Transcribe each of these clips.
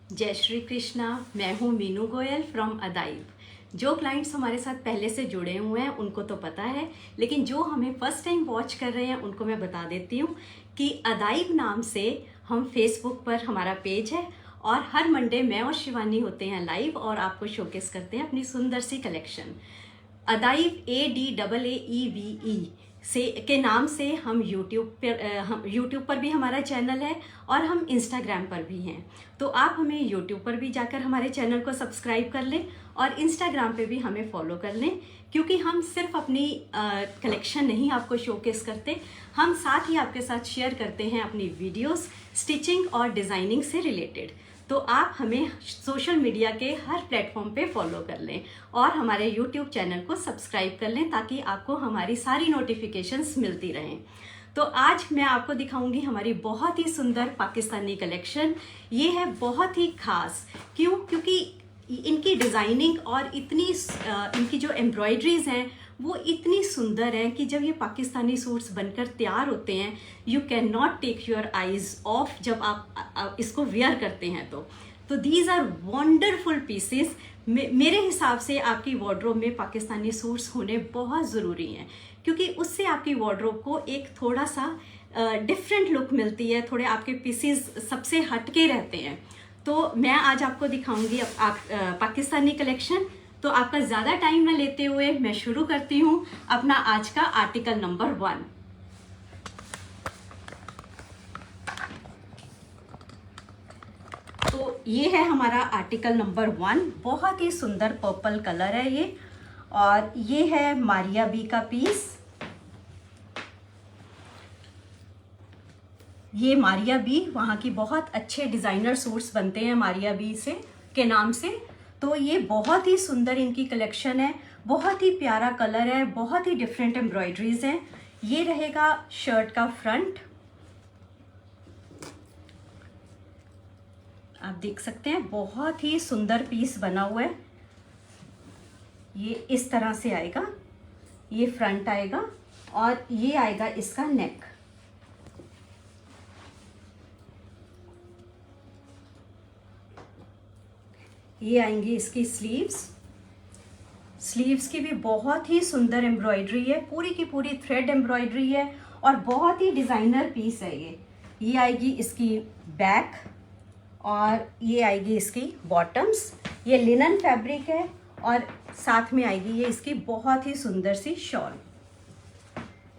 जय श्री कृष्णा। मैं हूँ मीनू गोयल फ्रॉम अदाइब। जो क्लाइंट्स हमारे साथ पहले से जुड़े हुए हैं उनको तो पता है, लेकिन जो हमें फर्स्ट टाइम वॉच कर रहे हैं उनको मैं बता देती हूँ कि अदाइब नाम से हम फेसबुक पर हमारा पेज है और हर मंडे मैं और शिवानी होते हैं लाइव और आपको शोकेस करते हैं अपनी सुंदर सी कलेक्शन। अदाइब ADAAEVE से के नाम से हम यूट्यूब पर भी हमारा चैनल है और हम इंस्टाग्राम पर भी हैं। तो आप हमें यूट्यूब पर भी जाकर हमारे चैनल को सब्सक्राइब कर लें और इंस्टाग्राम पे भी हमें फॉलो कर लें, क्योंकि हम सिर्फ अपनी कलेक्शन नहीं आपको शोकेस करते, हम साथ ही आपके साथ शेयर करते हैं अपनी वीडियोस स्टिचिंग और डिज़ाइनिंग से रिलेटेड। तो आप हमें सोशल मीडिया के हर प्लेटफॉर्म पे फॉलो कर लें और हमारे यूट्यूब चैनल को सब्सक्राइब कर लें ताकि आपको हमारी सारी नोटिफिकेशंस मिलती रहें। तो आज मैं आपको दिखाऊंगी हमारी बहुत ही सुंदर पाकिस्तानी कलेक्शन। ये है बहुत ही खास, क्योंकि इनकी डिज़ाइनिंग और इनकी जो एम्ब्रॉयडरीज हैं वो इतनी सुंदर हैं कि जब ये पाकिस्तानी सूट्स बनकर तैयार होते हैं you can not take your eyes off जब आप इसको वेयर करते हैं। तो दीज आर वंडरफुल पीसेस। मेरे हिसाब से आपकी वार्डरोब में पाकिस्तानी सूट्स होने बहुत ज़रूरी हैं, क्योंकि उससे आपकी वार्डरोब को एक थोड़ा सा डिफरेंट लुक मिलती है, थोड़े आपके पीसेस सबसे हटके रहते हैं। तो मैं आज आपको दिखाऊंगी पाकिस्तानी कलेक्शन। तो आपका ज़्यादा टाइम ना लेते हुए मैं शुरू करती हूँ अपना आज का आर्टिकल नंबर 1। तो ये है हमारा आर्टिकल नंबर 1। बहुत ही सुंदर पर्पल कलर है ये, और ये है मारिया बी का पीस। ये मारिया बी, वहाँ की बहुत अच्छे डिज़ाइनर सूट्स बनते हैं मारिया बी से के नाम से। तो ये बहुत ही सुंदर इनकी कलेक्शन है, बहुत ही प्यारा कलर है, बहुत ही डिफरेंट एम्ब्रॉयडरीज हैं। ये रहेगा शर्ट का फ्रंट, आप देख सकते हैं बहुत ही सुंदर पीस बना हुआ है। ये इस तरह से आएगा, ये फ्रंट आएगा और ये आएगा इसका नेक। ये आएंगी इसकी स्लीव्स की भी बहुत ही सुंदर एम्ब्रॉयडरी है, पूरी की पूरी थ्रेड एम्ब्रॉयडरी है और बहुत ही डिज़ाइनर पीस है ये आएगी इसकी बैक और ये आएगी इसकी बॉटम्स। ये लिनन फैब्रिक है और साथ में आएगी ये इसकी बहुत ही सुंदर सी शॉल।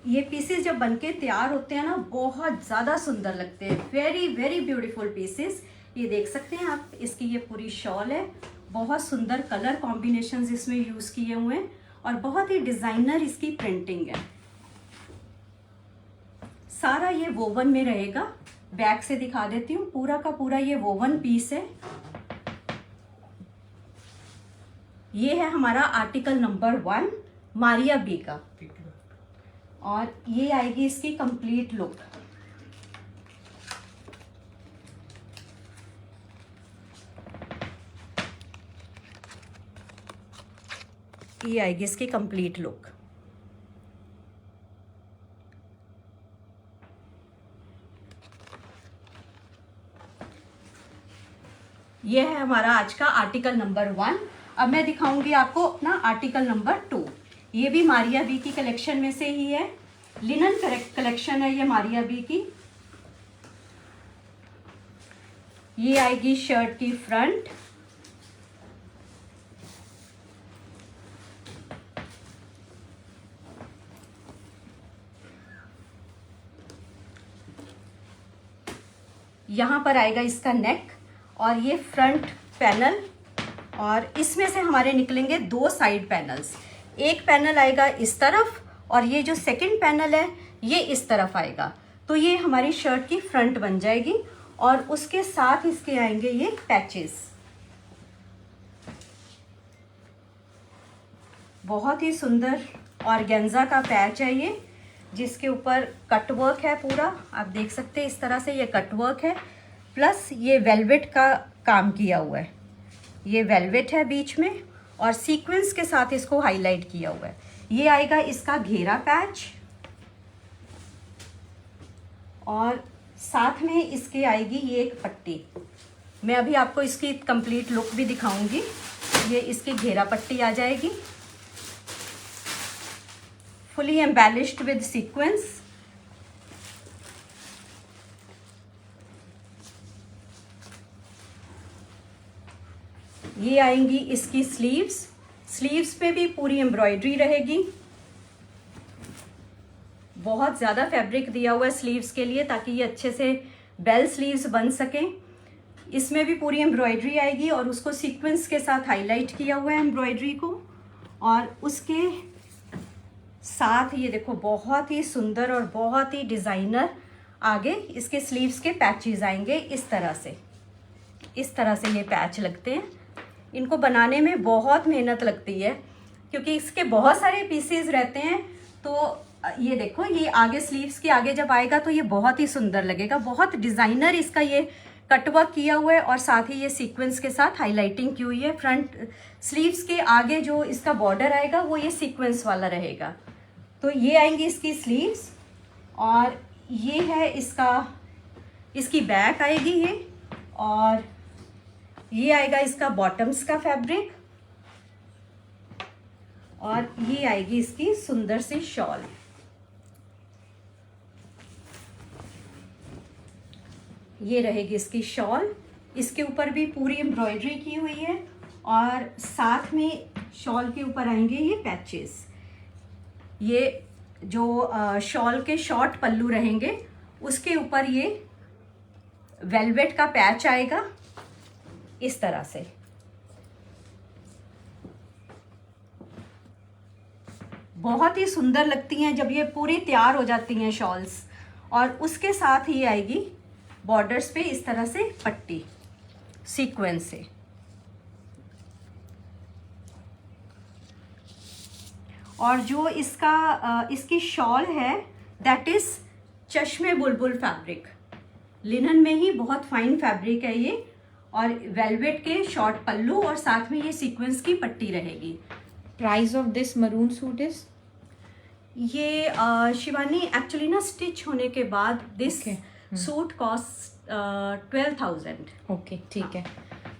ये पीसेस जब बनके तैयार होते हैं ना बहुत ज़्यादा सुंदर लगते हैं, वेरी वेरी ब्यूटीफुल पीसेस। ये देख सकते हैं आप, इसकी ये पूरी शॉल है, बहुत सुंदर कलर कॉम्बिनेशंस इसमें यूज़ किए हुए हैं और बहुत ही डिज़ाइनर इसकी प्रिंटिंग है। सारा ये वोवन में रहेगा। बैक से दिखा देती हूँ, पूरा का पूरा ये वोवन पीस है। ये है हमारा आर्टिकल नंबर 1 मारिया बी का, और ये आएगी इसकी कंप्लीट लुक। ये आएगी इसकी कंप्लीट लुक। ये है हमारा आज का आर्टिकल नंबर 1। अब मैं दिखाऊंगी आपको अपना आर्टिकल नंबर 2। ये भी मारिया बी की कलेक्शन में से ही है, लिनन कलेक्शन है ये मारिया बी की। ये आएगी शर्ट की फ्रंट, यहाँ पर आएगा इसका नेक और ये फ्रंट पैनल, और इसमें से हमारे निकलेंगे 2 साइड पैनल्स। एक पैनल आएगा इस तरफ और ये जो सेकंड पैनल है ये इस तरफ आएगा। तो ये हमारी शर्ट की फ्रंट बन जाएगी और उसके साथ इसके आएंगे ये पैचेस। बहुत ही सुंदर ऑर्गेन्जा का पैच है ये, जिसके ऊपर कटवर्क है पूरा, आप देख सकते हैं इस तरह से ये कटवर्क है, प्लस ये वेलवेट का काम किया हुआ है। ये वेलवेट है बीच में और सीक्वेंस के साथ इसको हाईलाइट किया हुआ है। ये आएगा इसका घेरा पैच और साथ में इसके आएगी ये एक पट्टी। मैं अभी आपको इसकी कंप्लीट लुक भी दिखाऊंगी। ये इसकी घेरा पट्टी आ जाएगी, फुली एम्बेलिश्ड विद सीक्वेंस। ये आएंगी इसकी स्लीव्स, स्लीव्स पे भी पूरी एम्ब्रॉयडरी रहेगी। बहुत ज़्यादा फैब्रिक दिया हुआ है स्लीव्स के लिए ताकि ये अच्छे से बेल स्लीव्स बन सकें। इसमें भी पूरी एम्ब्रॉयडरी आएगी और उसको सीक्वेंस के साथ हाईलाइट किया हुआ है एम्ब्रॉयडरी को। और उसके साथ ये देखो बहुत ही सुंदर और बहुत ही डिज़ाइनर आगे इसके स्लीव्स के पैचेस आएंगे। इस तरह से ये पैच लगते हैं। इनको बनाने में बहुत मेहनत लगती है क्योंकि इसके बहुत सारे पीसेस रहते हैं। तो ये देखो, ये आगे स्लीव्स के आगे जब आएगा तो ये बहुत ही सुंदर लगेगा। बहुत डिज़ाइनर इसका ये कटवर्क किया हुआ है और साथ ही ये सीक्वेंस के साथ हाईलाइटिंग की हुई है। फ्रंट स्लीव्स के आगे जो इसका बॉर्डर आएगा वो ये सीक्वेंस वाला रहेगा। तो ये आएंगी इसकी स्लीव्स और ये है इसकी बैक आएगी ये, और ये आएगा इसका बॉटम्स का फैब्रिक, और ये आएगी इसकी सुंदर सी शॉल। ये रहेगी इसकी शॉल। इसके ऊपर भी पूरी एम्ब्रॉयडरी की हुई है और साथ में शॉल के ऊपर आएंगे ये पैचेस। ये जो शॉल के शॉर्ट पल्लू रहेंगे उसके ऊपर ये वेलवेट का पैच आएगा इस तरह से। बहुत ही सुंदर लगती हैं जब ये पूरी तैयार हो जाती हैं शॉल्स। और उसके साथ ही आएगी बॉर्डर्स पे इस तरह से पट्टी सीक्वेंस से। और जो इसकी शॉल है दैट इज चश्मे बुलबुल फैब्रिक। लिनन में ही बहुत फाइन फैब्रिक है ये, और वेलवेट के शॉर्ट पल्लू और साथ में ये सीक्वेंस की पट्टी रहेगी। Price of this maroon suit is, ये शिवानी एक्चुअली ना स्टिच होने के बाद दिस सूट कॉस्ट 12,000। ओके ठीक है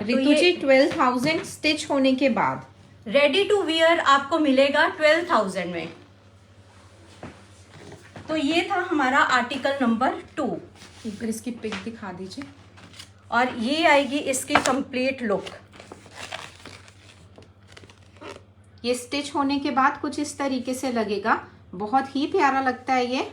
रितु जी, 12,000 स्टिच होने के बाद। रेडी टू वियर आपको मिलेगा 12,000 में। तो ये था हमारा आर्टिकल नंबर 2। एक बार इसकी पिक दिखा दीजिए। और ये आएगी इसकी कंप्लीट लुक। ये स्टिच होने के बाद कुछ इस तरीके से लगेगा। बहुत ही प्यारा लगता है ये।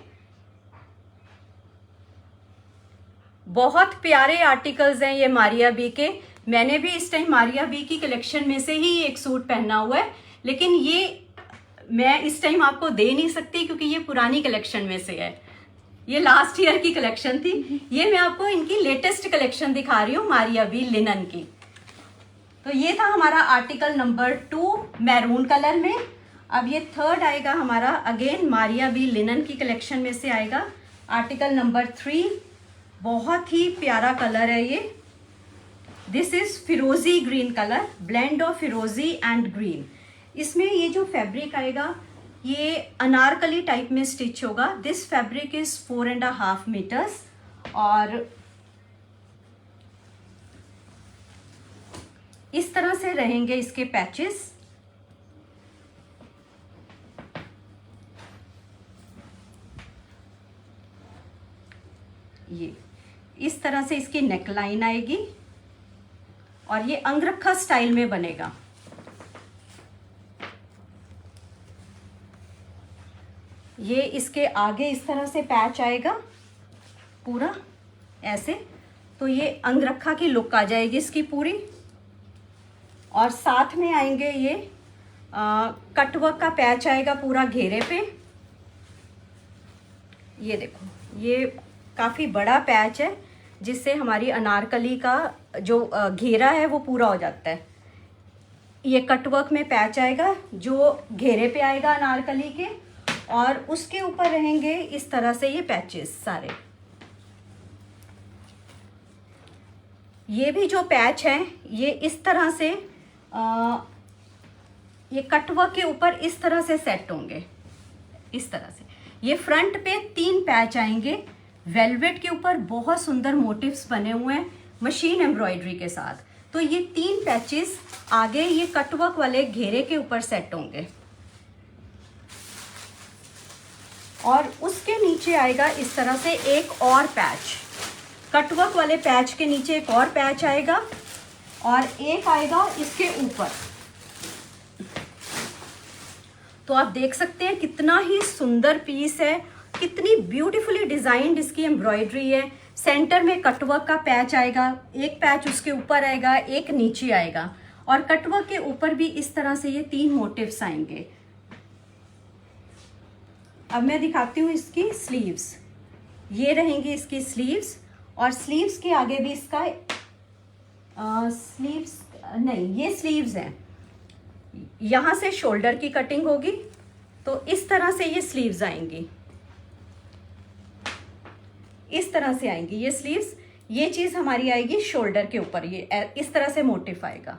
बहुत प्यारे आर्टिकल्स हैं ये मारिया बी के। मैंने भी इस टाइम मारिया बी की कलेक्शन में से ही एक सूट पहना हुआ है, लेकिन ये मैं इस टाइम आपको दे नहीं सकती क्योंकि ये पुरानी कलेक्शन में से है। ये लास्ट ईयर की कलेक्शन थी। ये मैं आपको इनकी लेटेस्ट कलेक्शन दिखा रही हूँ मारिया बी लिनन की। तो ये था हमारा आर्टिकल नंबर 2 मैरून कलर में। अब ये थर्ड आएगा हमारा अगेन मारिया बी लिनन की कलेक्शन में से आएगा आर्टिकल नंबर 3। बहुत ही प्यारा कलर है ये। दिस इज फिरोजी ग्रीन कलर, ब्लेंड ऑफ फिरोजी एंड ग्रीन। इसमें ये जो फैब्रिक आएगा ये अनारकली टाइप में स्टिच होगा। दिस फैब्रिक इज 4.5 मीटर्स और इस तरह से रहेंगे इसके पैचेस। ये इस तरह से इसकी नेकलाइन आएगी और ये अंगरखा स्टाइल में बनेगा। ये इसके आगे इस तरह से पैच आएगा पूरा ऐसे, तो ये अंगरखा की लुक आ जाएगी इसकी पूरी। और साथ में आएंगे ये कटवर्क का पैच आएगा पूरा घेरे पे। ये देखो ये काफ़ी बड़ा पैच है जिससे हमारी अनारकली का जो घेरा है वो पूरा हो जाता है। ये कटवर्क में पैच आएगा जो घेरे पे आएगा अनारकली के, और उसके ऊपर रहेंगे इस तरह से ये पैचेस सारे। ये भी जो पैच हैं ये इस तरह से ये कटवर्क के ऊपर इस तरह से सेट होंगे। इस तरह से ये फ्रंट पे 3 पैच आएंगे। वेलवेट के ऊपर बहुत सुंदर मोटिव्स बने हुए हैं। मशीन एम्ब्रॉयडरी के साथ। तो ये 3 पैचेस आगे ये कटवर्क वाले घेरे के ऊपर सेट होंगे और उसके नीचे आएगा इस तरह से एक और पैच। कटवर्क वाले पैच के नीचे एक और पैच आएगा और एक आएगा इसके ऊपर। तो आप देख सकते हैं कितना ही सुंदर पीस है, कितनी ब्यूटीफुली डिजाइन्ड इसकी एम्ब्रॉयडरी है। सेंटर में कटवर्क का पैच आएगा, एक पैच उसके ऊपर आएगा, एक नीचे आएगा और कटवर्क के ऊपर भी इस तरह से ये 3 मोटिव्स आएंगे। अब मैं दिखाती हूँ इसकी स्लीव्स। ये रहेंगी इसकी स्लीव्स और स्लीव्स के आगे भी इसका स्लीव्स नहीं, ये स्लीव्स हैं। यहाँ से शोल्डर की कटिंग होगी तो इस तरह से ये स्लीव्स आएंगी, इस तरह से आएंगी ये स्लीव्स। ये चीज हमारी आएगी शोल्डर के ऊपर, ये इस तरह से मोटिफ आएगा।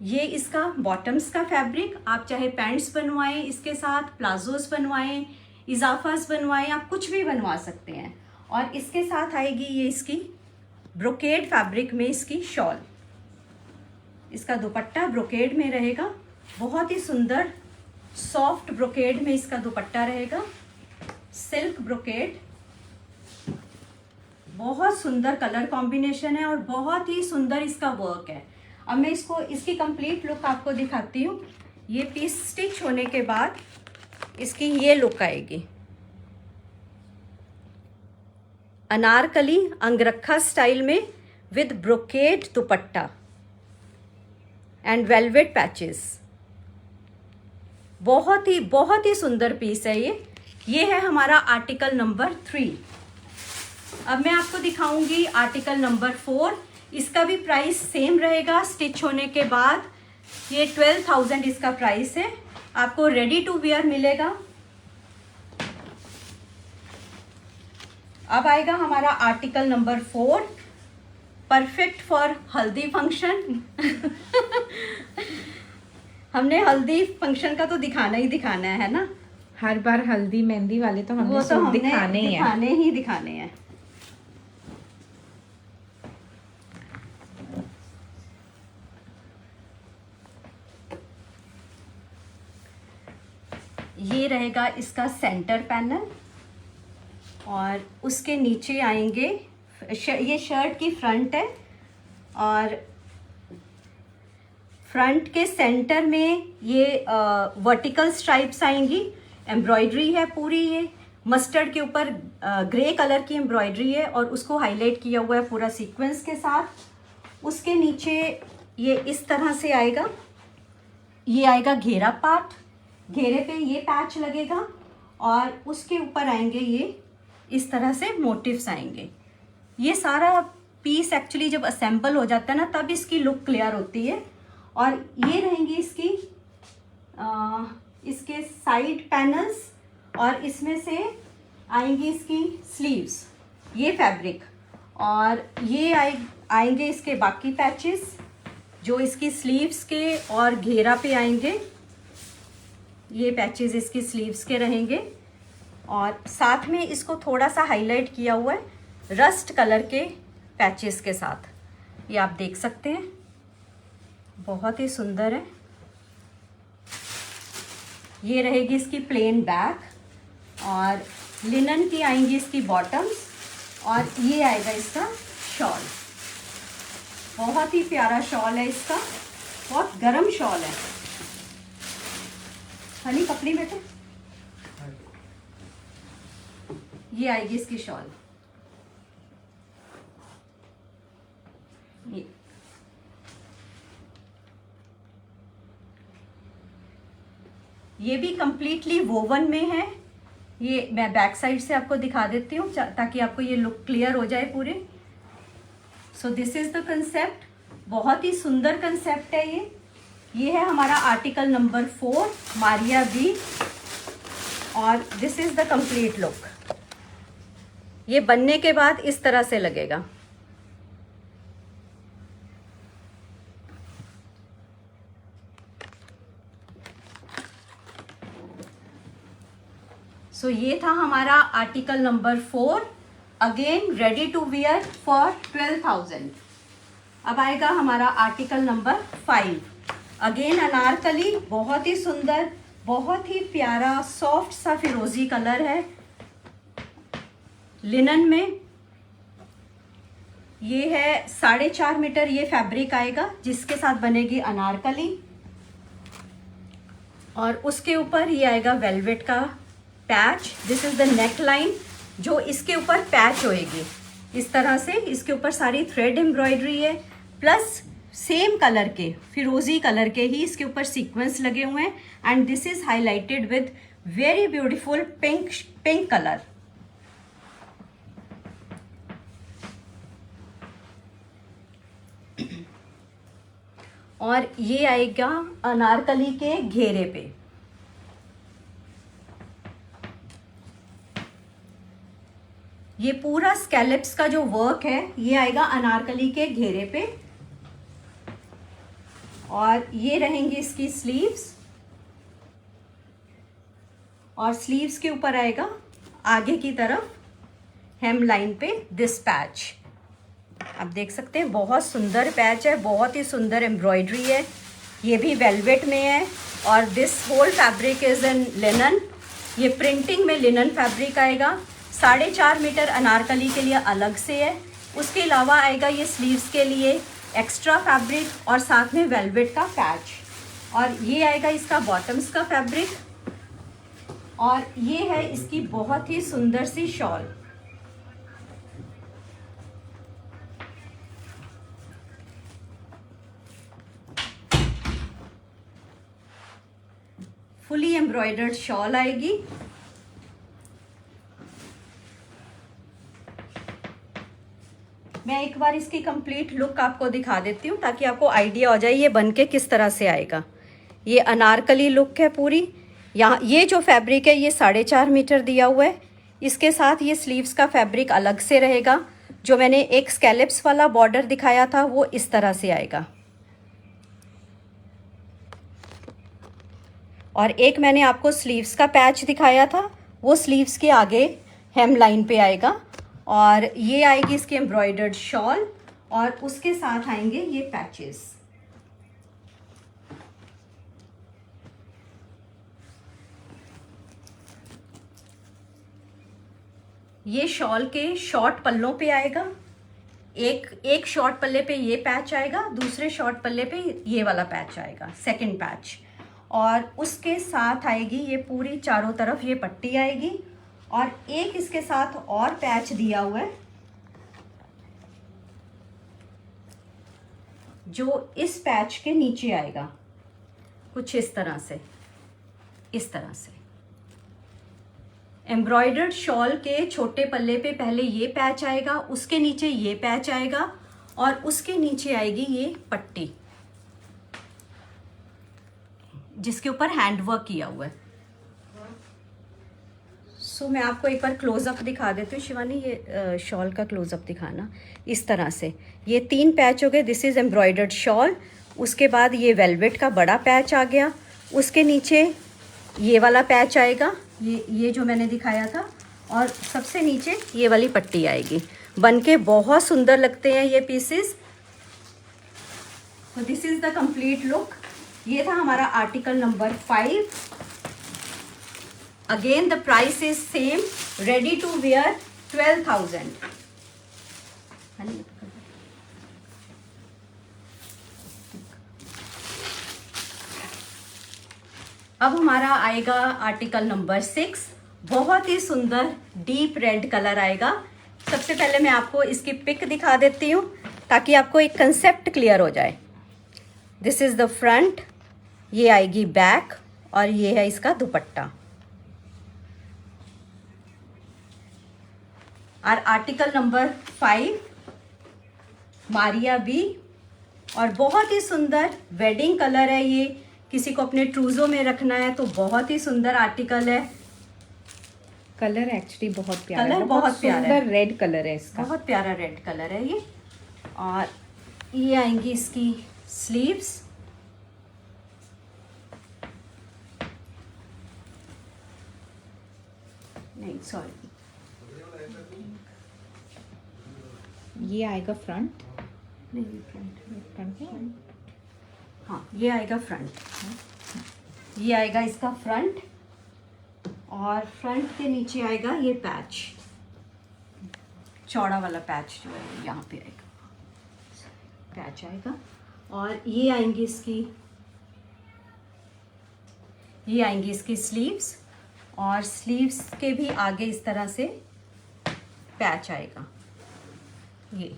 ये इसका बॉटम्स का फैब्रिक, आप चाहे पैंट्स बनवाएं इसके साथ, प्लाजोस बनवाएं, इजाफास बनवाएं, आप कुछ भी बनवा सकते हैं। और इसके साथ आएगी ये इसकी ब्रोकेड फैब्रिक में इसकी शॉल। इसका दुपट्टा ब्रोकेड में रहेगा, बहुत ही सुंदर सॉफ्ट ब्रोकेड में इसका दुपट्टा रहेगा, सिल्क ब्रोकेड। बहुत सुंदर कलर कॉम्बिनेशन है और बहुत ही सुंदर इसका वर्क है। अब मैं इसकी कंप्लीट लुक आपको दिखाती हूँ। ये पीस स्टिच होने के बाद इसकी ये लुक आएगी, अनारकली अंगरखा स्टाइल में with brocade dupatta and velvet patches. बहुत ही सुंदर पीस है ये है हमारा आर्टिकल नंबर 3। अब मैं आपको दिखाऊंगी आर्टिकल नंबर 4। इसका भी प्राइस सेम रहेगा स्टिच होने के बाद। ये 12,000 इसका प्राइस है। आपको रेडी टू वियर मिलेगा। अब आएगा हमारा आर्टिकल नंबर 4, परफेक्ट फॉर हल्दी फंक्शन। हमने हल्दी फंक्शन का तो दिखाना ही दिखाना है ना, हर बार हल्दी मेहंदी वाले तो वो तो हमने दिखाने ही दिखाने हैं। ये रहेगा इसका सेंटर पैनल और उसके नीचे आएंगे, ये शर्ट की फ्रंट है और फ्रंट के सेंटर में ये वर्टिकल स्ट्राइप्स आएंगी। एम्ब्रॉयडरी है पूरी, ये मस्टर्ड के ऊपर ग्रे कलर की एम्ब्रॉयडरी है और उसको हाईलाइट किया हुआ है पूरा सीक्वेंस के साथ। उसके नीचे ये इस तरह से आएगा, ये आएगा घेरा पार्ट, घेरे पे ये पैच लगेगा और उसके ऊपर आएंगे ये इस तरह से मोटिव्स आएंगे। ये सारा पीस एक्चुअली जब असेंबल हो जाता है ना तब इसकी लुक क्लियर होती है। और ये रहेंगी इसके साइड पैनल्स और इसमें से आएंगी इसकी स्लीव्स, ये फैब्रिक, और ये आएंगे इसके बाकी पैचेस जो इसकी स्लीव्स के और घेरा पे आएंगे। ये पैचेस इसकी स्लीव्स के रहेंगे और साथ में इसको थोड़ा सा हाईलाइट किया हुआ है रस्ट कलर के पैचेस के साथ। ये आप देख सकते हैं, बहुत ही सुंदर है। ये रहेगी इसकी प्लेन बैक और लिनन की आएंगी इसकी बॉटम्स और ये आएगा इसका शॉल। बहुत ही प्यारा शॉल है इसका, बहुत गर्म शॉल है। हनी पकड़ी बेटे, ये आएगी इसकी शॉल। ये भी कंप्लीटली वोवन में है। ये मैं बैक साइड से आपको दिखा देती हूँ ताकि आपको ये लुक क्लियर हो जाए पूरे। So this is the concept, बहुत ही सुंदर कंसेप्ट है ये है हमारा आर्टिकल नंबर 4 मारिया बी और this is the complete look. ये बनने के बाद इस तरह से लगेगा। सो ये था हमारा article number 4, again ready to wear for 12,000। अब आएगा हमारा आर्टिकल नंबर 5, अगेन अनारकली, बहुत ही सुंदर, बहुत ही प्यारा सॉफ्ट सा फिरोजी कलर है, लिनन में। ये है 4.5 मीटर ये फैब्रिक आएगा, जिसके साथ बनेगी अनारकली, और उसके ऊपर ये आएगा वेलवेट का patch. This is the neck line, जो इसके ऊपर पैच होएगी इस तरह से। इसके ऊपर सारी थ्रेड एम्ब्रॉयडरी है, प्लस सेम कलर के, फिरोजी कलर के ही इसके ऊपर सीक्वेंस लगे हुए हैं। And this is highlighted with very beautiful pink colour. और ये आएगा अनारकली के घेरे पे। ये पूरा स्कैलप्स का जो वर्क है ये आएगा अनारकली के घेरे पे। और ये रहेंगी इसकी स्लीव्स, और स्लीव्स के ऊपर आएगा आगे की तरफ हेम लाइन पे दिस पैच। आप देख सकते हैं बहुत सुंदर पैच है, बहुत ही सुंदर एम्ब्रॉयडरी है। ये भी वेलवेट में है, और this whole fabric is in linen. ये प्रिंटिंग में लिनन फैब्रिक आएगा। 4.5 मीटर अनारकली के लिए अलग से है, उसके अलावा आएगा ये स्लीव्स के लिए एक्स्ट्रा फैब्रिक, और साथ में वेलवेट का पैच। और ये आएगा इसका बॉटम्स का फैब्रिक, और ये है इसकी बहुत ही सुंदर सी शॉल। फुली एम्ब्रॉयडर्ड शॉल आएगी। मैं एक बार इसकी कंप्लीट लुक आपको दिखा देती हूँ, ताकि आपको आइडिया हो जाए ये बनके किस तरह से आएगा। ये अनारकली लुक है पूरी। यहाँ ये जो फैब्रिक है ये 4.5 मीटर दिया हुआ है। इसके साथ ये स्लीव्स का फैब्रिक अलग से रहेगा। जो मैंने एक स्कैलप्स वाला बॉर्डर दिखाया था वो इस तरह से आएगा, और एक मैंने आपको स्लीव्स का पैच दिखाया था, वो स्लीव्स के आगे हेम लाइन पे आएगा। और ये आएगी इसकी एम्ब्रॉयडर्ड शॉल, और उसके साथ आएंगे ये पैचेस। ये शॉल के शॉर्ट पल्लों पे आएगा। एक शॉर्ट पल्ले पे ये पैच आएगा, दूसरे शॉर्ट पल्ले पे ये वाला पैच आएगा, सेकंड पैच। और उसके साथ आएगी ये पूरी चारों तरफ ये पट्टी आएगी, और एक इसके साथ और पैच दिया हुआ है, जो इस पैच के नीचे आएगा कुछ इस तरह से, इस तरह से। एम्ब्रॉयडर्ड शॉल के छोटे पल्ले पे पहले ये पैच आएगा, उसके नीचे ये पैच आएगा, और उसके नीचे आएगी ये पट्टी, जिसके ऊपर हैंडवर्क किया हुआ है। सो मैं आपको एक बार क्लोजअप दिखा देती हूँ। शिवानी ये शॉल का क्लोजअप दिखाना इस तरह से। ये 3 पैच हो गए, दिस इज़ एम्ब्रॉयडर्ड शॉल। उसके बाद ये वेलवेट का बड़ा पैच आ गया, उसके नीचे ये वाला पैच आएगा, ये जो मैंने दिखाया था, और सबसे नीचे ये वाली पट्टी आएगी। बनके बहुत सुंदर लगते हैं ये पीसेस। तो this is the complete look. ये था हमारा article number 5। Again the price is same, ready to wear 12,000। अब हमारा आएगा आर्टिकल नंबर 6। बहुत ही सुंदर डीप रेड कलर आएगा। सबसे पहले मैं आपको इसकी पिक दिखा देती हूँ, ताकि आपको एक कंसेप्ट क्लियर हो जाए। दिस इज द फ्रंट, ये आएगी बैक, और ये है इसका दुपट्टा। और आर्टिकल नंबर 5 मारिया बी, और बहुत ही सुंदर वेडिंग कलर है ये। किसी को अपने ट्रूजो में रखना है तो बहुत ही सुंदर आर्टिकल है। कलर एक्चुअली बहुत प्यारा कलर है, बहुत प्यारा है, रेड कलर है इसका, बहुत प्यारा रेड कलर है ये। और ये आएंगी इसकी स्लीव्स, नहीं सॉरी, ये आएगा फ्रंट। नहीं फ्रंट, फ्रंट हाँ ये आएगा फ्रंट, ये आएगा इसका फ्रंट, और फ्रंट के नीचे आएगा ये पैच, चौड़ा वाला पैच जो है यहाँ पे आएगा, पैच आएगा। और ये आएंगी इसकी स्लीव्स, और स्लीव्स के भी आगे इस तरह से पैच आएगा। ये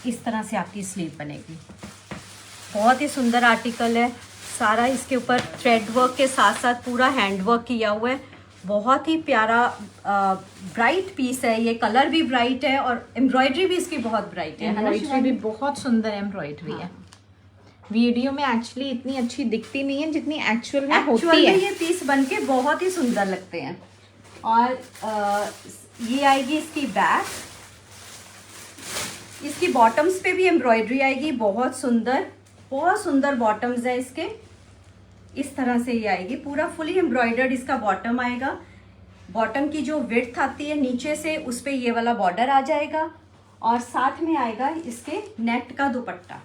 इस तरह से आपकी स्लीव बनेगी। बहुत ही सुंदर आर्टिकल है, सारा इसके ऊपर थ्रेड वर्क के साथ साथ पूरा हैंड वर्क किया हुआ है। बहुत ही प्यारा ब्राइट पीस है ये, कलर भी ब्राइट है और एम्ब्रॉयडरी भी इसकी बहुत ब्राइट है। एम्ब्रॉयडरी भी बहुत सुंदर एम्ब्रॉयडरी है। वीडियो में एक्चुअली इतनी अच्छी दिखती नहीं है जितनी एक्चुअल में होती है। ये पीस बनके बहुत ही सुंदर लगते हैं। और ये आएगी इसकी बैक, इसकी बॉटम्स पे भी एम्ब्रॉयडरी आएगी, बहुत सुंदर बॉटम्स है इसके। इस तरह से ये आएगी, पूरा फुली एम्ब्रॉयडर्ड इसका बॉटम आएगा। बॉटम की जो विड्थ आती है नीचे से, उस पे ये वाला बॉर्डर आ जाएगा, और साथ में आएगा इसके नेट का दुपट्टा।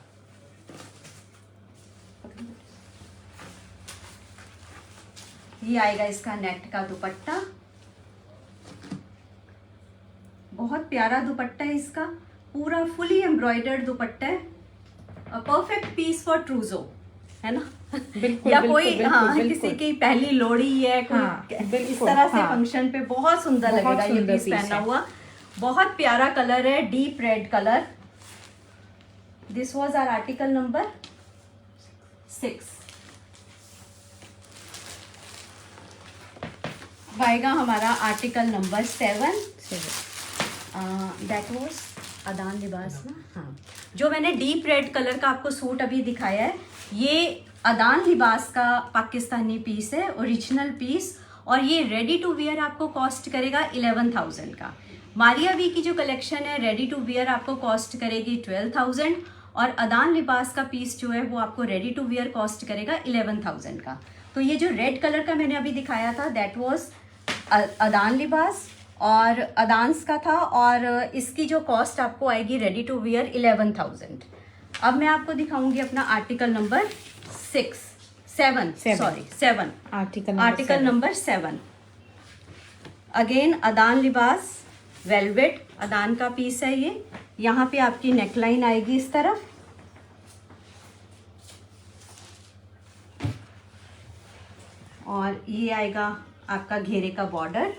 ये आएगा इसका नेट का दुपट्टा, बहुत प्यारा दुपट्टा है इसका, पूरा फुली एम्ब्रॉयडर्ड दुपट्टा है। परफेक्ट पीस फॉर ट्रूजो, है ना? बिल्कुल, या बिल्कुल, कोई बिल्कुल, हाँ बिल्कुल। किसी की पहली लोहड़ी है, कोई इस तरह से फंक्शन पे बहुत सुंदर लगेगा ये पीस पहना हुआ। बहुत प्यारा कलर है, deep red colour. This was our article number 6। आएगा हमारा article number 7। That was Adan Libas ना, हाँ, जो मैंने डीप रेड कलर का आपको सूट अभी दिखाया है, ये अदान लिबास का पाकिस्तानी पीस है, ओरिजिनल पीस। और ये रेडी टू वियर आपको कॉस्ट करेगा 11,000 का। मारिया वी की जो कलेक्शन है रेडी टू वियर आपको कॉस्ट करेगी 12,000, और अदान लिबास का पीस जो है वो आपको रेडी टू वियर कॉस्ट करेगा 11,000 का। तो ये जो रेड कलर का मैंने अभी दिखाया था दैट वाज अदान लिबास और अदान्स का था, और इसकी जो कॉस्ट आपको आएगी रेडी टू वियर 11,000। अब मैं आपको दिखाऊंगी अपना article number 7 article number 7। Again अदान लिबास, वेलवेट अदान का पीस है ये। यहाँ पे आपकी नेकलाइन आएगी इस तरफ, और ये आएगा आपका घेरे का बॉर्डर।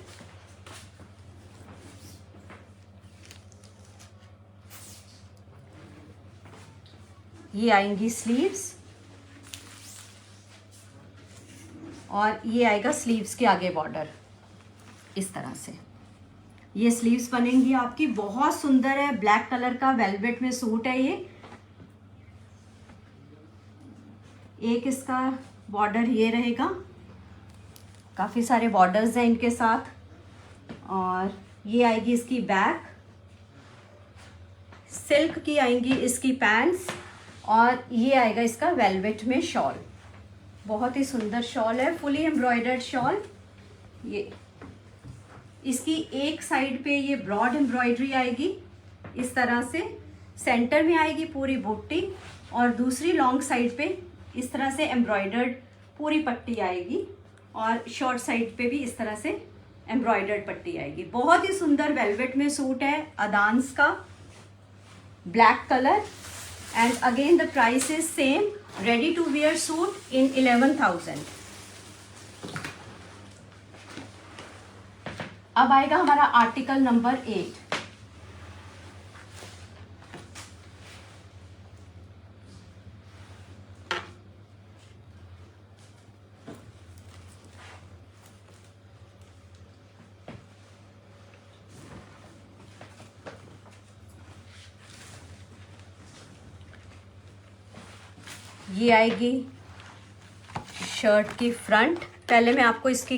ये आएंगी स्लीव्स, और ये आएगा स्लीव्स के आगे बॉर्डर। इस तरह से ये स्लीव्स बनेंगी आपकी, बहुत सुंदर है। ब्लैक कलर का वेलवेट में सूट है ये। एक इसका बॉर्डर ये रहेगा, काफ़ी सारे बॉर्डर्स हैं इनके साथ। और ये आएगी इसकी बैक, सिल्क की आएंगी इसकी पैंट्स, और ये आएगा इसका वेलवेट में शॉल। बहुत ही सुंदर शॉल है, फुली एम्ब्रॉयडर्ड शॉल। ये इसकी एक साइड पे ये ब्रॉड एम्ब्रॉयडरी आएगी इस तरह से, सेंटर में आएगी पूरी बुट्टी, और दूसरी लॉन्ग साइड पे इस तरह से एम्ब्रॉयडर्ड पूरी पट्टी आएगी, और शॉर्ट साइड पे भी इस तरह से एम्ब्रॉयडर्ड पट्टी आएगी। बहुत ही सुंदर वेलवेट में सूट है अदान्स का, black colour. And again the price is same, ready to wear suit in 11,000। अब आएगा हमारा आर्टिकल नंबर 8। ये आएगी शर्ट की फ्रंट। पहले मैं आपको इसकी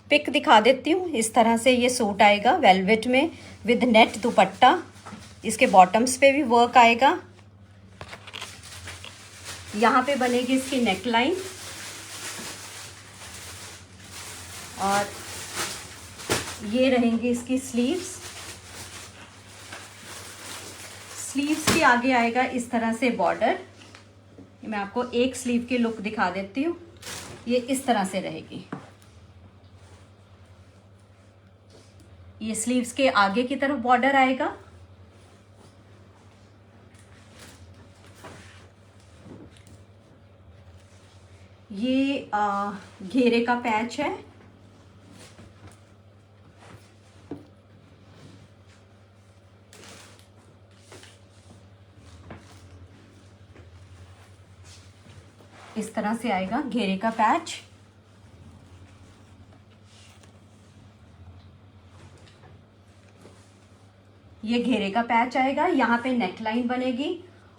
पिक दिखा देती हूँ। इस तरह से ये सूट आएगा वेलवेट में विद नेट दुपट्टा। इसके बॉटम्स पे भी वर्क आएगा। यहाँ पे बनेगी इसकी नेकलाइन, और ये रहेंगी इसकी स्लीव्स। स्लीव्स के आगे आएगा इस तरह से बॉर्डर। मैं आपको एक स्लीव की लुक दिखा देती हूँ। ये इस तरह से रहेगी। ये स्लीव्स के आगे की तरफ बॉर्डर आएगा। ये घेरे का पैच है। इस तरह से आएगा घेरे का पैच। ये घेरे का पैच आएगा, यहाँ पे नेक लाइन बनेगी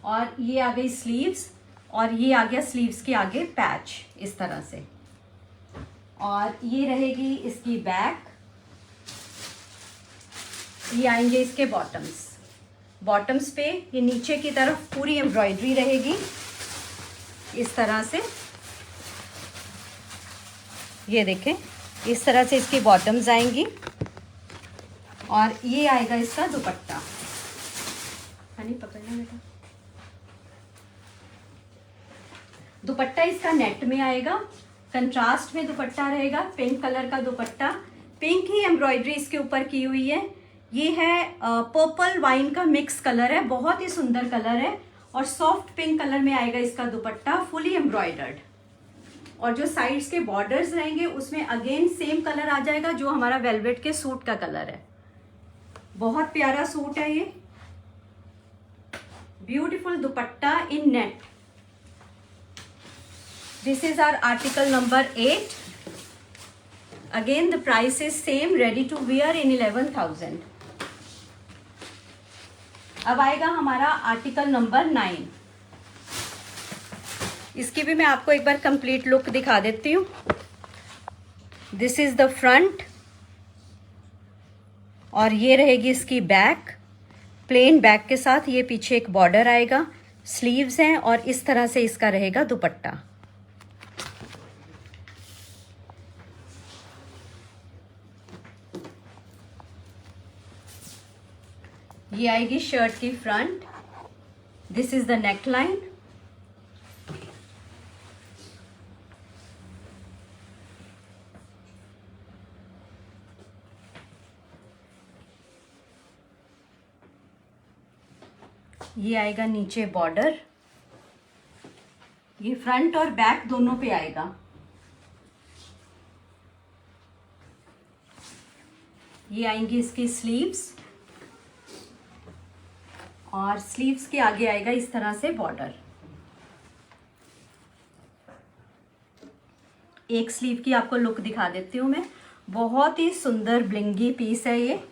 और ये आ गई स्लीव्स और ये आ गया स्लीव्स के आगे पैच इस तरह से। और ये रहेगी इसकी बैक। ये आएंगे इसके बॉटम्स। बॉटम्स पे ये नीचे की तरफ पूरी एम्ब्रॉयडरी रहेगी इस तरह से। ये देखें, इस तरह से इसकी बॉटम्स आएंगी और ये आएगा इसका दुपट्टा। हनी पकड़ना बेटा। दुपट्टा इसका नेट में आएगा, कंट्रास्ट में दुपट्टा रहेगा। पिंक कलर का दुपट्टा, पिंक ही एम्ब्रॉयडरी इसके ऊपर की हुई है। ये है पर्पल वाइन का मिक्स कलर है, बहुत ही सुंदर कलर है और सॉफ्ट पिंक कलर में आएगा इसका दुपट्टा, फुली एम्ब्रॉयडर्ड। और जो साइड्स के बॉर्डर्स रहेंगे उसमें अगेन सेम कलर आ जाएगा जो हमारा वेलवेट के सूट का कलर है। बहुत प्यारा सूट है ये। Beautiful dupatta in net. This is our article number 8। Again the price is same, ready to wear in 11,000। अब आएगा हमारा आर्टिकल नंबर 9। इसकी भी मैं आपको एक बार कंप्लीट लुक दिखा देती हूँ। दिस इज द फ्रंट और ये रहेगी इसकी बैक। प्लेन बैक के साथ ये पीछे एक बॉर्डर आएगा, स्लीव्स हैं और इस तरह से इसका रहेगा दुपट्टा। ये आएगी शर्ट की front. This is the neck line. ये आएगा नीचे बॉर्डर। ये फ्रंट और बैक दोनों पे आएगा। ये आएंगी इसकी स्लीव्स और स्लीव्स के आगे आएगा इस तरह से बॉर्डर। एक स्लीव की आपको लुक दिखा देती हूँ मैं। बहुत ही सुंदर ब्लिंगी पीस है ये,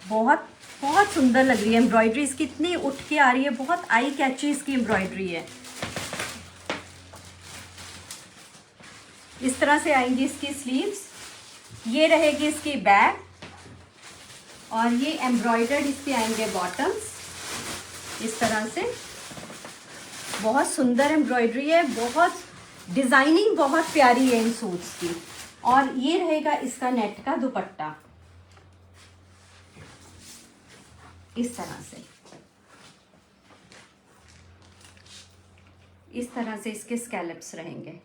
बहुत बहुत सुंदर लग रही है। एम्ब्रॉयडरी इसकी इतनी उठ के आ रही है, बहुत आई कैची इसकी एम्ब्रॉयडरी है। इस तरह से आएंगी इसकी स्लीव्स। ये रहेगी इसकी बैक और ये एम्ब्रॉयडर्ड इसके आएंगे बॉटम्स इस तरह से। बहुत सुंदर एम्ब्रॉयडरी है, बहुत डिजाइनिंग बहुत प्यारी है इन सूट्स की। और ये रहेगा इसका नेट का दुपट्टा इस तरह से। इस तरह से इसके स्कैलप्स रहेंगे।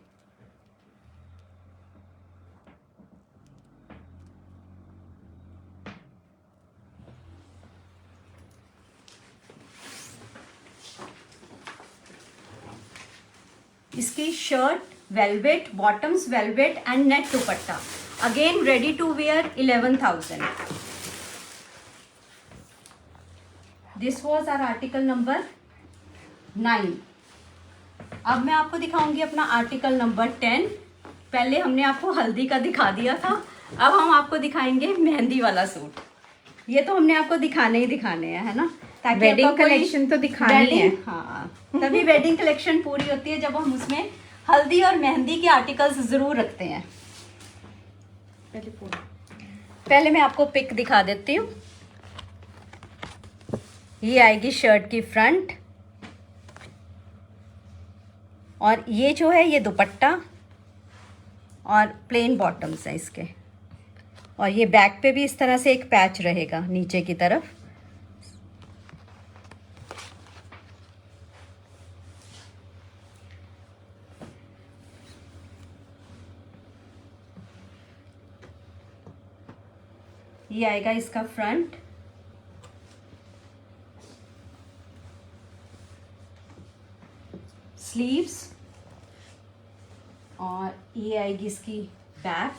इसकी shirt velvet, bottoms velvet and net dupatta. Again ready to wear 11,000। This was our article number 9। अब मैं आपको दिखाऊंगी अपना आर्टिकल नंबर 10। पहले हमने आपको हल्दी का दिखा दिया था, अब हम आपको दिखाएंगे मेहंदी वाला सूट। ये तो हमने आपको दिखाने ही दिखाने हैं, है ना, ताकि वेडिंग कलेक्शन तो दिखानी है। हाँ, तभी वेडिंग कलेक्शन पूरी होती है जब हम उसमें हल्दी और मेहंदी के आर्टिकल्स जरूर रखते हैं। पहले मैं आपको पिक दिखा देती हूँ। ये आएगी शर्ट की फ्रंट और ये जो है ये दुपट्टा और प्लेन बॉटम्स है इसके। और ये बैक पे भी इस तरह से एक पैच रहेगा नीचे की तरफ। ये आएगा इसका फ्रंट, स्लीव्स, और ये आएगी इसकी बैक।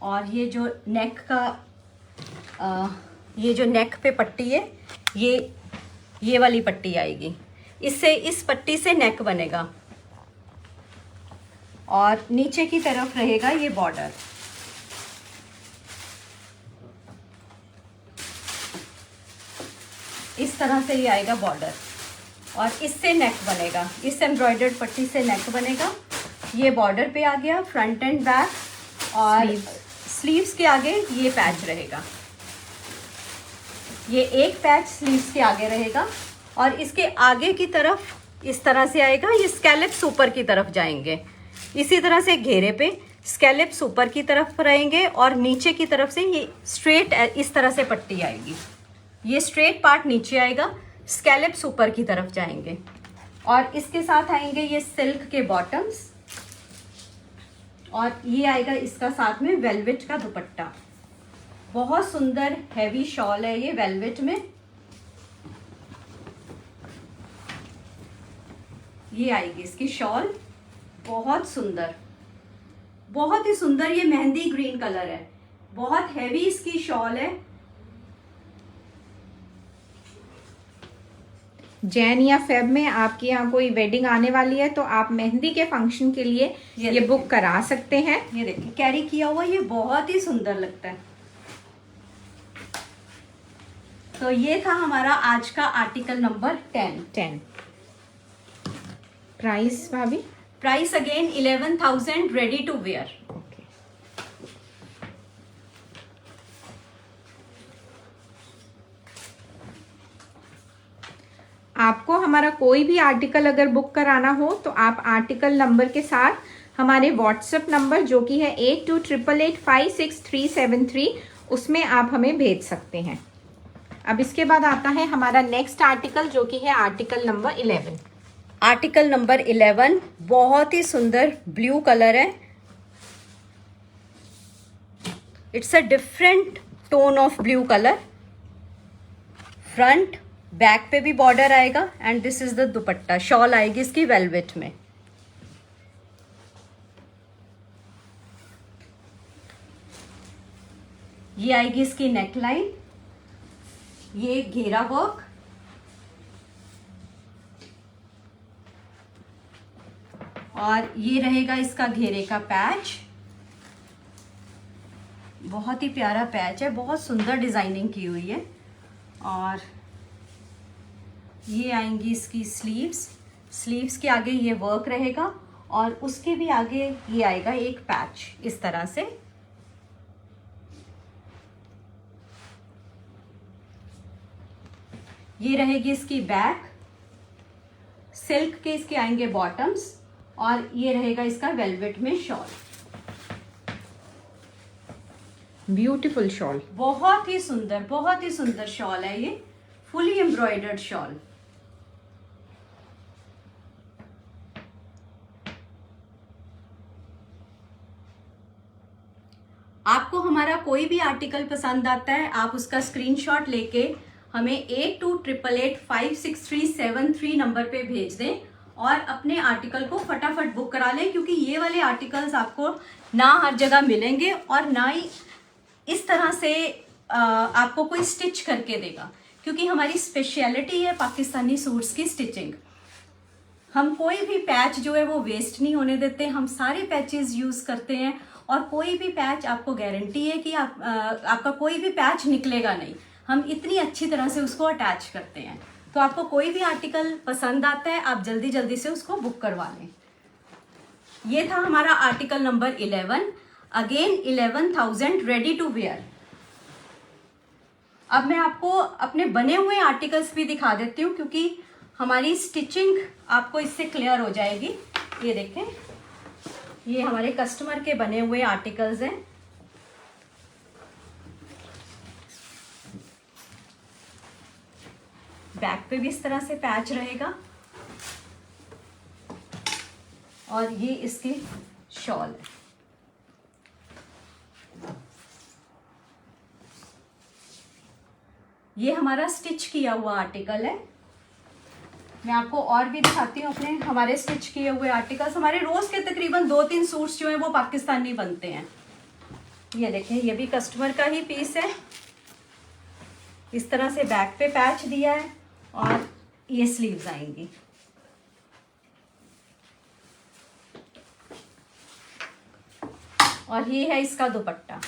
और ये जो नेक का ये जो नेक पे पट्टी है, ये वाली पट्टी आएगी, इससे इस पट्टी से नेक बनेगा। और नीचे की तरफ रहेगा ये बॉर्डर। इस तरह से ये आएगा बॉर्डर, और इससे नेक बनेगा, इस एम्ब्रॉयडर्ड पट्टी से नेक बनेगा। ये बॉर्डर पे आ गया फ्रंट एंड बैक, और स्लीव्स के आगे ये पैच रहेगा। ये एक पैच स्लीव्स के आगे रहेगा, और इसके आगे की तरफ इस तरह से आएगा। ये स्कैलप्स ऊपर की तरफ जाएंगे, इसी तरह से घेरे पे स्कैलप्स ऊपर की तरफ रहेंगे, और नीचे की तरफ से ये स्ट्रेट इस तरह से पट्टी आएगी। ये स्ट्रेट पार्ट नीचे आएगा, स्कैलप्स ऊपर की तरफ जाएंगे। और इसके साथ आएंगे ये सिल्क के बॉटम्स, और ये आएगा इसका साथ में वेलवेट का दुपट्टा। बहुत सुंदर हैवी शॉल है ये वेलवेट में। ये आएगी इसकी शॉल, बहुत सुंदर, बहुत ही सुंदर। ये मेहंदी ग्रीन कलर है, बहुत हैवी इसकी शॉल है। जैन या फेब में आपके यहाँ कोई वेडिंग आने वाली है तो आप मेहंदी के फंक्शन के लिए ये बुक करा सकते हैं। ये देखिए कैरी किया हुआ, ये बहुत ही सुंदर लगता है। तो ये था हमारा आज का आर्टिकल नंबर 10। प्राइस भाभी? Price again 11,000, ready to wear. आपको हमारा कोई भी आर्टिकल अगर बुक कराना हो तो आप आर्टिकल नंबर के साथ हमारे व्हाट्सएप नंबर जो कि है 8288856373 उसमें आप हमें भेज सकते हैं। अब इसके बाद आता है हमारा नेक्स्ट आर्टिकल जो कि है आर्टिकल नंबर 11। आर्टिकल नंबर 11 बहुत ही सुंदर ब्लू कलर है। It's a different tone of blue colour. Front back पे भी बॉर्डर आएगा, and this is the dupatta. Shawl आएगी इसकी वेलवेट में। ये आएगी इसकी नेकलाइन, ये घेरा वर्क, और ये रहेगा इसका घेरे का पैच। बहुत ही प्यारा पैच है, बहुत सुंदर डिजाइनिंग की हुई है। और ये आएंगी इसकी स्लीव्स के आगे ये वर्क रहेगा, और उसके भी आगे ये आएगा एक पैच इस तरह से। ये रहेगी इसकी बैक, सिल्क के इसके आएंगे बॉटम्स, और ये रहेगा इसका वेलवेट में शॉल। ब्यूटीफुल शॉल, बहुत ही सुंदर शॉल है ये, फुली एम्ब्रॉयडर्ड शॉल। आपको हमारा कोई भी आर्टिकल पसंद आता है, आप उसका स्क्रीनशॉट लेके हमें 8288566373 नंबर पे भेज दें, और अपने आर्टिकल को फटाफट बुक करा लें, क्योंकि ये वाले आर्टिकल्स आपको ना हर जगह मिलेंगे, और ना ही इस तरह से आपको कोई स्टिच करके देगा, क्योंकि हमारी स्पेशलिटी है पाकिस्तानी सूट्स की स्टिचिंग। हम कोई भी पैच जो है वो वेस्ट नहीं होने देते, हम सारे पैचेस यूज़ करते हैं, और कोई भी पैच आपको गारंटी है कि आपका कोई भी पैच निकलेगा नहीं। हम इतनी अच्छी तरह से उसको अटैच करते हैं। तो आपको कोई भी आर्टिकल पसंद आता है, आप जल्दी जल्दी से उसको बुक करवा लें। ये था हमारा article number 11, again 11,000, ready to wear. अब मैं आपको अपने बने हुए आर्टिकल्स भी दिखा देती हूँ, क्योंकि हमारी स्टिचिंग आपको इससे क्लियर हो जाएगी। ये देखें, ये हमारे कस्टमर के बने हुए आर्टिकल्स हैं। बैक पे भी इस तरह से पैच रहेगा और ये इसकी शॉल है। ये हमारा स्टिच किया हुआ आर्टिकल है। मैं आपको और भी दिखाती हूँ अपने हमारे स्टिच किए हुए आर्टिकल्स। हमारे रोज के तकरीबन 2-3 सूट्स जो हैं वो पाकिस्तानी बनते हैं। ये देखें, ये भी कस्टमर का ही पीस है। इस तरह से बैक पे पैच दिया है और ये स्लीव्स आएंगी। और ये है इसका दुपट्टा।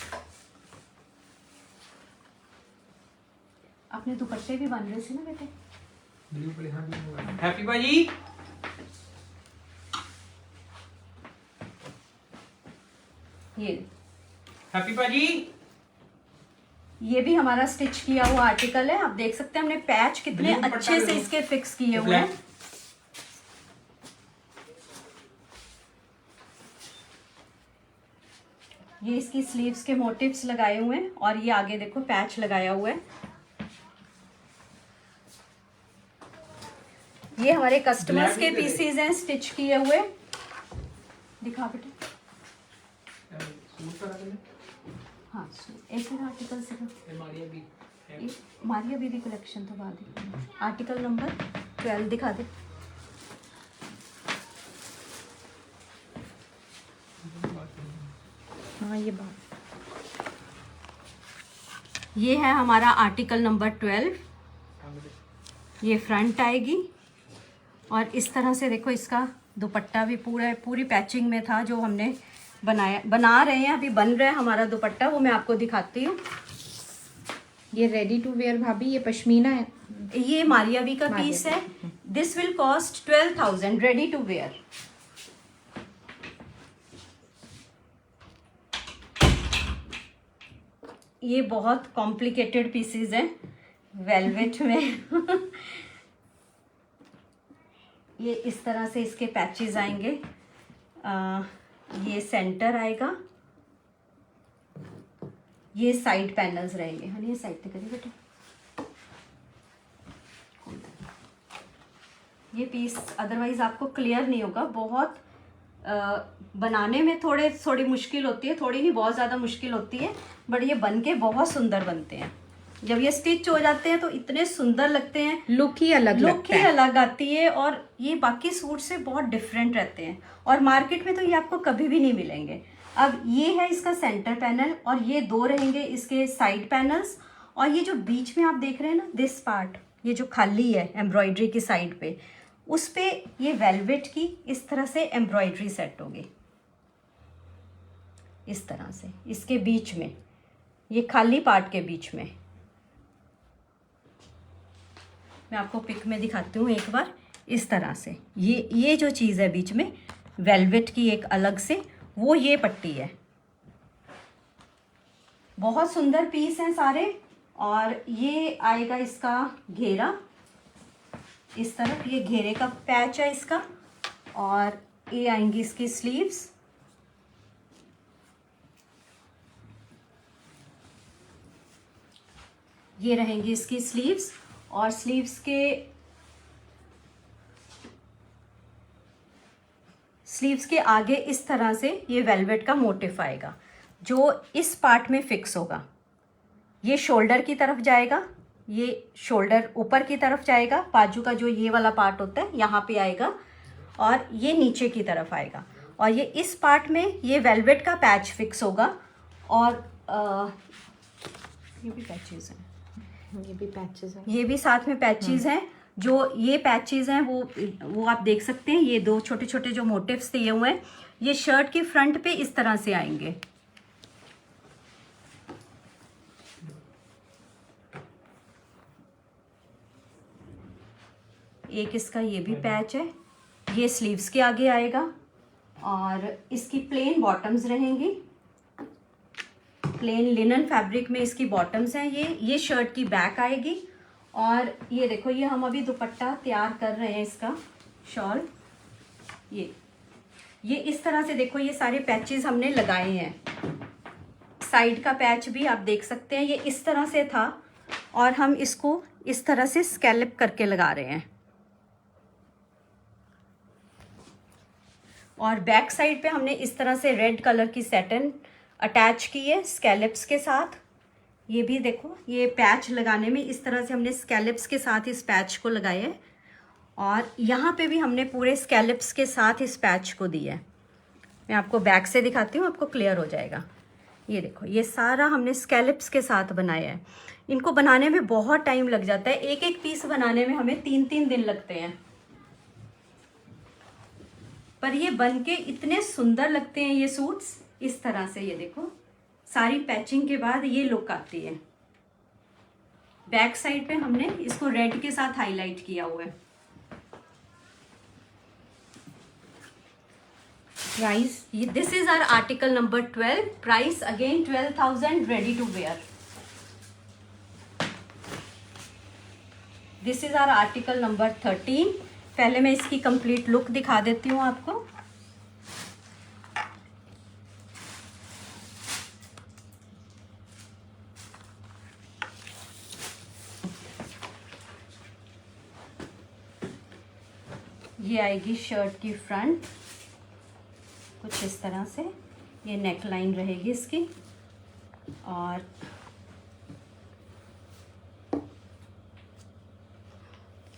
अपने दुपट्टे भी बन रहे थे ना बेटे? हैप्पी भाजी। ये हैप्पी भाजी। ये भी हमारा स्टिच किया हुआ आर्टिकल है। आप देख सकते हैं हमने पैच कितने अच्छे से इसके फिक्स किए हुए हैं। ये इसकी स्लीव्स के मोटिव्स लगाए हुए हैं और ये आगे देखो पैच लगाया हुआ है। ये हमारे कस्टमर्स के पीसीज हैं स्टिच किए हुए। दिखा बेटे। हाँ, एक मिनट आर्टिकल से मारिया बीबी कलेक्शन तो बाद ही। आर्टिकल नंबर 12 दिखा दे। हाँ, ये बात। ये है हमारा आर्टिकल नंबर 12। ये फ्रंट आएगी और इस तरह से देखो इसका दुपट्टा भी पूरी पैचिंग में था जो हमने बना रहे हैं, अभी बन रहा है हमारा दुपट्टा, वो मैं आपको दिखाती हूँ। ये रेडी टू वेयर भाभी, ये पश्मीना है। ये मारियावी का पीस है। This will cost 12,000 ready to wear. ये बहुत कॉम्प्लिकेटेड पीसेस हैं वेलवेट में। ये इस तरह से इसके पैचेस आएंगे। ये सेंटर आएगा, ये साइड पैनल्स रहेंगे। हाँ, ये साइड पे करिए बेटे। ये पीस अदरवाइज आपको क्लियर नहीं होगा। बहुत बनाने में थोड़ी मुश्किल होती है, थोड़ी नहीं बहुत ज़्यादा मुश्किल होती है, बट ये बन के बहुत सुंदर बनते हैं। जब ये स्टिच हो जाते हैं तो इतने सुंदर लगते हैं, लुक ही अलग आती है और ये बाकी सूट से बहुत डिफरेंट रहते हैं और मार्केट में तो ये आपको कभी भी नहीं मिलेंगे। अब ये है इसका सेंटर पैनल और ये दो रहेंगे इसके साइड पैनल्स। और ये जो बीच में आप देख रहे हैं ना, दिस पार्ट, ये जो खाली है एम्ब्रॉयडरी की साइड पे, उस पे ये वेलवेट की इस तरह से एम्ब्रॉयडरी सेट होगी। इस तरह से इसके बीच में, ये खाली पार्ट के बीच में, मैं आपको पिक में दिखाती हूँ एक बार। इस तरह से ये जो चीज़ है बीच में वेलवेट की एक अलग से, वो ये पट्टी है। बहुत सुंदर पीस हैं सारे। और ये आएगा इसका घेरा, इस तरफ ये घेरे का पैच है इसका। और ये आएंगी इसकी स्लीव्स। ये रहेंगी इसकी स्लीव्स और स्लीव्स के आगे इस तरह से ये वेलवेट का मोटिफ आएगा जो इस पार्ट में फिक्स होगा। ये शोल्डर की तरफ जाएगा, ये शोल्डर ऊपर की तरफ जाएगा, बाजू का जो ये वाला पार्ट होता है यहाँ पे आएगा और ये नीचे की तरफ आएगा। और ये इस पार्ट में ये वेलवेट का पैच फिक्स होगा। और ये भी पैचेस हैं, ये भी साथ में पैचेस हैं। जो ये पैचेस हैं वो आप देख सकते हैं। ये दो छोटे छोटे जो मोटिव्स दिए हुए हैं, ये शर्ट के फ्रंट पे इस तरह से आएंगे। एक इसका ये भी पैच है, ये स्लीव्स के आगे आएगा। और इसकी प्लेन बॉटम्स रहेंगी, प्लेन लिनन फैब्रिक में इसकी बॉटम्स हैं। ये शर्ट की बैक आएगी। और ये देखो, ये हम अभी दुपट्टा तैयार कर रहे हैं इसका शॉल। ये इस तरह से देखो, ये सारे पैचेस हमने लगाए हैं। साइड का पैच भी आप देख सकते हैं, ये इस तरह से था और हम इसको इस तरह से स्कैलप करके लगा रहे हैं। और बैक साइड पे हमने इस तरह से रेड कलर की सैटिन अटैच की है स्कैलप्स के साथ। ये भी देखो, ये पैच लगाने में इस तरह से हमने स्कैलप्स के साथ इस पैच को लगाया है, और यहाँ पे भी हमने पूरे स्कैलप्स के साथ इस पैच को दिया है। मैं आपको बैक से दिखाती हूँ, आपको क्लियर हो जाएगा। ये देखो, ये सारा हमने स्कैलप्स के साथ बनाया है। इनको बनाने में बहुत टाइम लग जाता है, एक एक पीस बनाने में हमें 3-3 दिन लगते हैं, पर ये बन के इतने सुंदर लगते हैं ये सूट्स। इस तरह से ये देखो, सारी पैचिंग के बाद ये लुक आती है। बैक साइड पे हमने इसको रेड के साथ हाईलाइट किया हुआ है। Price, this is our article number 12। Price again 12,000, ready to wear. This is our article number 13। पहले मैं इसकी कंप्लीट लुक दिखा देती हूँ आपको। ये आएगी शर्ट की फ्रंट, कुछ इस तरह से। ये नेक लाइन रहेगी इसकी, और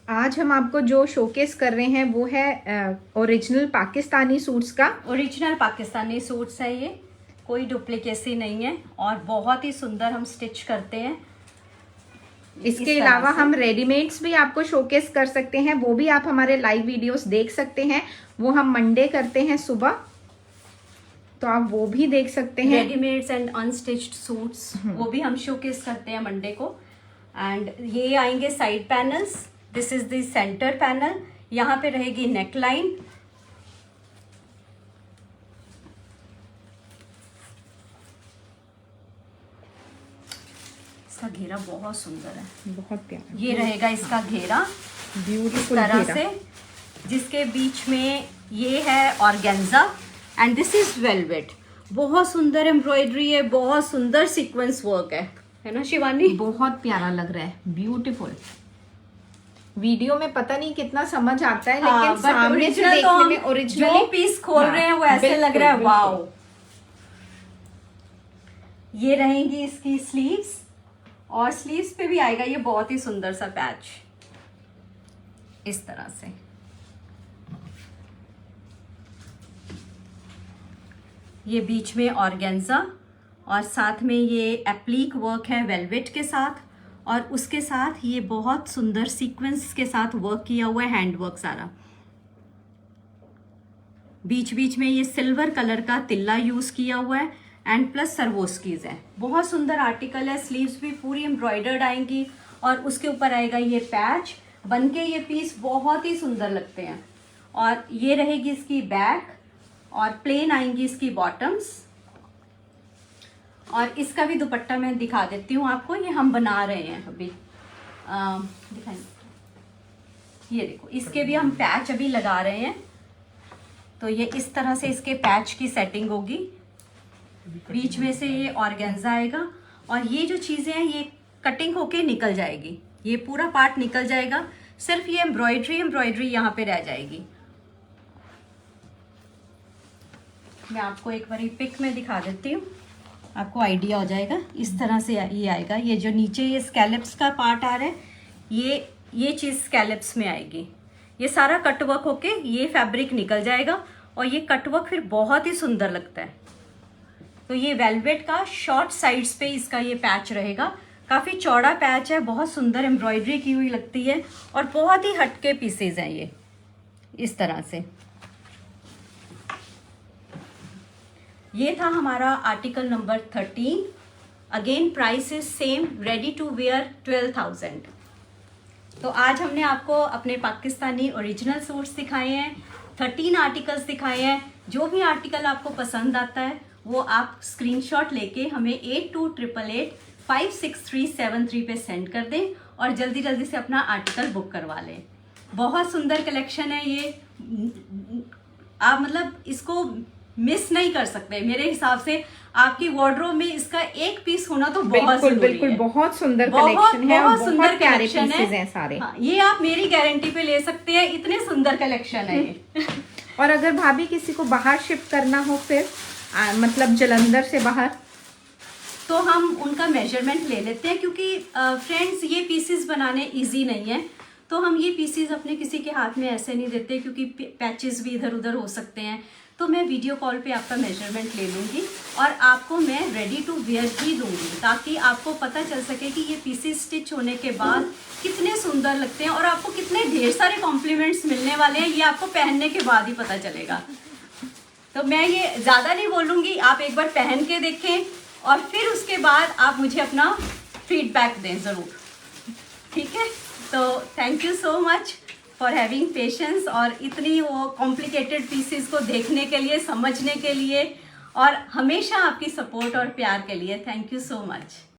आज हम आपको जो शोकेस कर रहे हैं वो है ओरिजिनल पाकिस्तानी सूट्स का। ओरिजिनल पाकिस्तानी सूट्स है ये, कोई डुप्लीकेसी नहीं है, और बहुत ही सुंदर हम स्टिच करते हैं। इसके अलावा हम रेडीमेड्स भी आपको शोकेस कर सकते हैं, वो भी आप हमारे लाइव वीडियोस देख सकते हैं। वो हम मंडे करते हैं सुबह, तो आप वो भी देख सकते हैं। रेडीमेड्स एंड अनस्टिच्ड सूट्स, वो भी हम शोकेस करते हैं मंडे को। एंड ये आएंगे side panels. This is the centre panel. यहाँ पे रहेगी नेक लाइन। इसका घेरा बहुत सुंदर है, बहुत प्यारा। ये रहेगा इसका घेरा ब्यूटीफुल इस तरह घेरा से, जिसके बीच में ये है organza and this is velvet. बहुत सुंदर एम्ब्रॉयडरी है, बहुत सुंदर सीक्वेंस वर्क है ना शिवानी? बहुत प्यारा लग रहा है, ब्यूटीफुल। वीडियो में पता नहीं कितना समझ आता है, लेकिन सामने से देखने में ओरिजिनल जो पीस खोल रहे हैं वो ऐसे लग रहा है वाओ। ये रहेंगी इसकी स्लीव्स, और स्लीव्स पे भी आएगा ये बहुत ही सुंदर सा पैच इस तरह से। ये बीच में ऑर्गेन्जा, और साथ में ये एप्लीक वर्क है वेलवेट के साथ, और उसके साथ ये बहुत सुंदर सीक्वेंस के साथ वर्क किया हुआ है, हैंड वर्क सारा। बीच बीच में ये सिल्वर कलर का तिल्ला यूज किया हुआ है, एंड प्लस सर्वोस्कीज है। बहुत सुंदर आर्टिकल है। स्लीव्स भी पूरी एम्ब्रॉयडर्ड आएंगी, और उसके ऊपर आएगा ये पैच। बनके ये पीस बहुत ही सुंदर लगते हैं। और ये रहेगी इसकी बैक, और प्लेन आएंगी इसकी बॉटम्स। और इसका भी दुपट्टा मैं दिखा देती हूँ आपको, ये हम बना रहे हैं अभी। दिखाएंगे, ये देखो, इसके भी हम पैच अभी लगा रहे हैं। तो ये इस तरह से इसके पैच की सेटिंग होगी। बीच में से ये ऑर्गेन्जा आएगा, और ये जो चीज़ें हैं ये कटिंग होके निकल जाएगी, ये पूरा पार्ट निकल जाएगा। सिर्फ ये एम्ब्रॉयडरी यहाँ पे रह जाएगी। मैं आपको एक बार पिक में दिखा देती हूँ, आपको आइडिया हो जाएगा। इस तरह से ये आएगा। ये जो नीचे ये स्कैलप्स का पार्ट आ रहा है, ये चीज़ स्कैलप्स में आएगी। ये सारा कटवर्क होके ये फैब्रिक निकल जाएगा, और ये कटवर्क फिर बहुत ही सुंदर लगता है। तो ये वेलवेट का शॉर्ट साइड्स पे इसका ये पैच रहेगा। काफ़ी चौड़ा पैच है, बहुत सुंदर एम्ब्रॉयडरी की हुई लगती है, और बहुत ही हटके पीसेज हैं ये इस तरह से। ये था हमारा article number 13। Again price is same, ready to wear 12,000। तो आज हमने आपको अपने पाकिस्तानी ओरिजिनल सूट्स दिखाए हैं, 13 आर्टिकल्स दिखाए हैं। जो भी आर्टिकल आपको पसंद आता है वो आप स्क्रीनशॉट लेके हमें 8288563373 पे सेंड कर दें, और जल्दी जल्दी से अपना आर्टिकल बुक करवा लें। बहुत सुंदर कलेक्शन है ये। आप मतलब इसको मिस नहीं कर सकते। मेरे हिसाब से आपकी वार्डरोब में इसका एक पीस होना तो बहुत बिल्कुल जरूरी बिल्कुल है। बहुत सुंदर कलेक्शन है और बहुत सुंदर बहुत प्यारे collection पीसेज हैं सारे। हाँ, ये आप मेरी गारंटी पे ले सकते हैं, इतने सुंदर कलेक्शन है ये। और अगर भाभी किसी को बाहर शिफ्ट करना हो फिर मतलब जलंधर से बाहर, तो हम उनका मेजरमेंट ले लेते हैं, क्योंकि फ्रेंड्स ये पीसेस बनाने इजी नहीं है। तो हम ये पीसेस अपने किसी के हाथ में ऐसे नहीं देते, क्योंकि पैचेस भी इधर उधर हो सकते हैं। तो मैं वीडियो कॉल पे आपका मेजरमेंट ले लूँगी और आपको मैं रेडी टू वेयर ही दूँगी, ताकि आपको पता चल सके कि ये पीसेस स्टिच होने के बाद कितने सुंदर लगते हैं और आपको कितने ढेर सारे कॉम्प्लीमेंट्स मिलने वाले हैं, ये आपको पहनने के बाद ही पता चलेगा। तो मैं ये ज़्यादा नहीं बोलूँगी, आप एक बार पहन के देखें और फिर उसके बाद आप मुझे अपना फीडबैक दें ज़रूर, ठीक है। तो thank you so much for having patience और इतनी वो कॉम्प्लिकेटेड पीसेस को देखने के लिए, समझने के लिए और हमेशा आपकी सपोर्ट और प्यार के लिए। Thank you so much.